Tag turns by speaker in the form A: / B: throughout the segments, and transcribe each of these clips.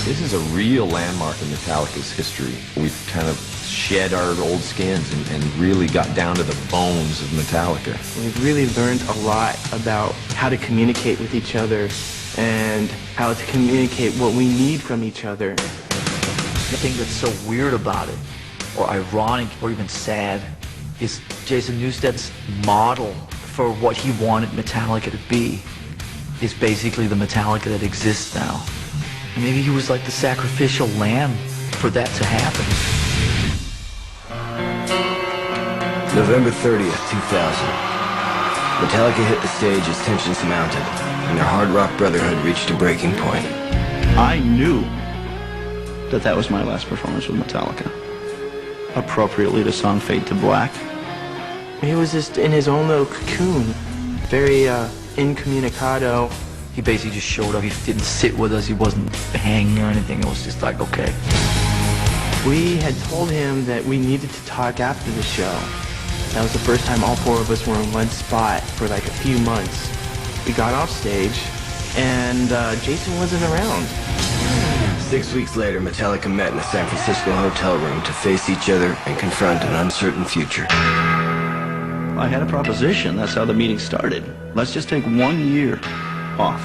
A: This is a real landmark in Metallica's history. We've kind of shed our old skins and really got down to the bones of Metallica.
B: We've really learned a lot about how to communicate with each other and how to communicate what we need from each other.
C: The thing that's so weird about it, or ironic, or even sad, is Jason Newsted's model for what he wanted Metallica to be is basically the Metallica that exists now. Maybe he was like the sacrificial lamb for that to happen.
D: November 30th, 2000. Metallica hit the stage as tensions mounted, and their hard rock brotherhood reached a breaking point.
E: I knew that that was my last performance with Metallica. Appropriately, the song Fade to Black.
B: He was just in his own little cocoon, very incommunicado.
C: He basically just showed up. He didn't sit with us. He wasn't hanging or anything. It was just like, okay.
B: We had told him that we needed to talk after the show. That was the first time all four of us were in one spot for like a few months. We got off stage, and Jason wasn't around.
D: 6 weeks later, Metallica met in a San Francisco hotel room to face each other and confront an uncertain future.
E: I had a proposition. That's how the meeting started. Let's just take 1 year off.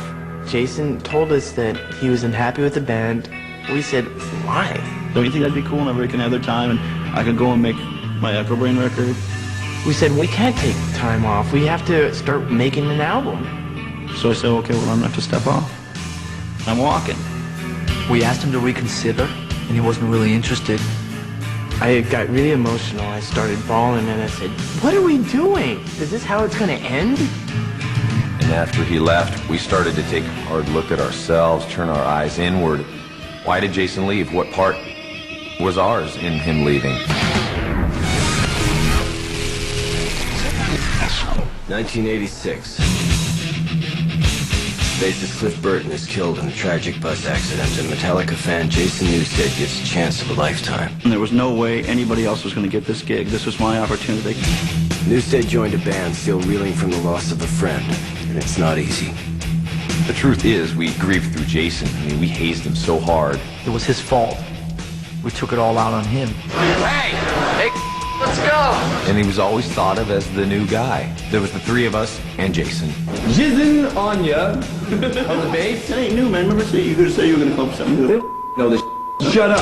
B: Jason told us that he was unhappy with the band. We said, why?
E: Don't you think that'd be cool? And everybody can have their time, and I could go and make my Echo Brain record.
B: We said, we can't take time off. We have to start making an album.
E: So I said, okay, well, I'm gonna have to step off. I'm walking.
C: We asked him to reconsider, and he wasn't really interested.
B: I got really emotional. I started bawling, and I said, what are we doing? Is this how it's gonna end?
A: And after he left, we started to take a hard look at ourselves, turn our eyes inward. Why did Jason leave? What part was ours in him leaving?
D: 1986. Bassist Cliff Burton is killed in a tragic bus accident, and Metallica fan Jason Newsted gets a chance of a lifetime.
E: And there was no way anybody else was going to get this gig. This was my opportunity.
D: Newsted joined a band still reeling from the loss of a friend, and it's not easy.
A: The truth is, we grieved through Jason. I mean, we hazed him so hard.
C: It was his fault. We took it all out on him.
F: Hey, let's go!
A: And he was always thought of as the new guy. There was the three of us and Jason.
G: Jizzing on ya.
E: On the bass? That ain't new, man. Remember, you could say you were going to come up with something new.
G: No, this shut up.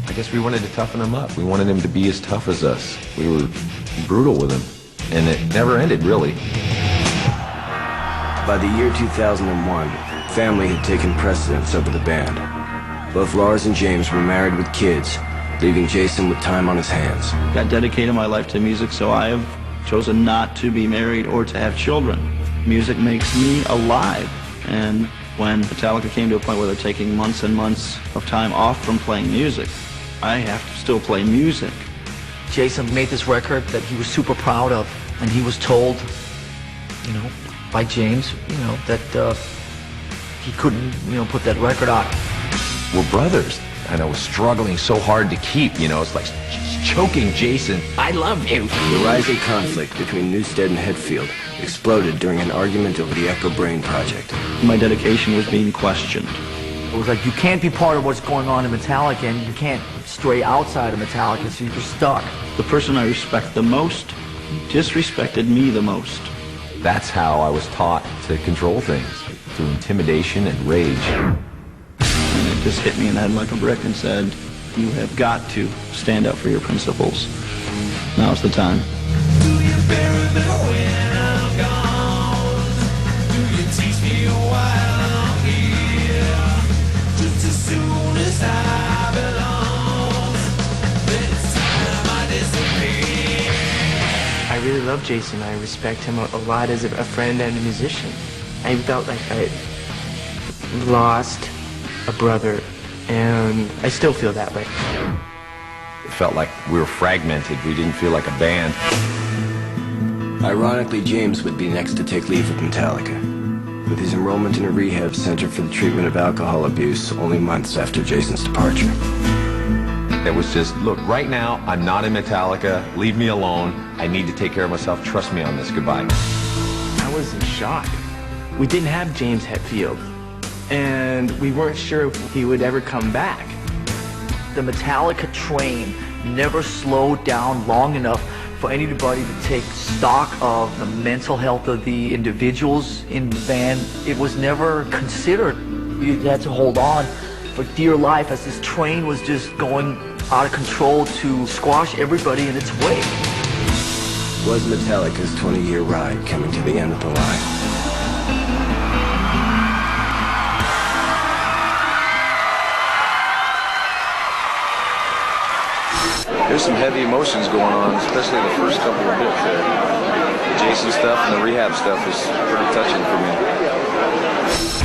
A: I guess we wanted to toughen him up. We wanted him to be as tough as us. We were brutal with him. And it never ended, really.
D: By the year 2001, family had taken precedence over the band. Both Lars and James were married with kids, leaving Jason with time on his hands.
E: I dedicated my life to music, so I have chosen not to be married or to have children. Music makes me alive. And when Metallica came to a point where they're taking months and months of time off from playing music, I have to still play music.
C: Jason made this record that he was super proud of, and he was told, you know, by James, you know, that he couldn't, you know, put that record out.
A: We're brothers. And I was struggling so hard to keep, you know, it's like choking Jason. I love you.
D: The rising conflict between Newsted and Hetfield exploded during an argument over the Echo Brain project.
E: My dedication was being questioned.
C: It was like, you can't be part of what's going on in Metallica, and you can't stray outside of Metallica, so you're stuck.
E: The person I respect the most disrespected me the most.
A: That's how I was taught to control things, through intimidation and rage.
E: And it just hit me in the head like a brick and said, you have got to stand up for your principles. Now's the time.
B: I really love Jason. I respect him a lot as a friend and a musician. I felt like I lost a brother, and I still feel that way.
A: It felt like we were fragmented. We didn't feel like a band.
D: Ironically, James would be next to take leave of Metallica, with his enrollment in a rehab center for the treatment of alcohol abuse only months after Jason's departure.
A: It was just, look, right now, I'm not in Metallica. Leave me alone. I need to take care of myself. Trust me on this. Goodbye.
B: I was in shock. We didn't have James Hetfield. and we weren't sure if he would ever come back.
C: The Metallica train never slowed down long enough for anybody to take stock of the mental health of the individuals in the band. It was never considered. You had to hold on for dear life as this train was just going out of control to squash everybody in its way.
D: Was Metallica's 20-year ride coming to the end of the line?
A: There's some heavy emotions going on, especially the first couple of bits there. The Jason stuff and the rehab stuff is pretty touching for me.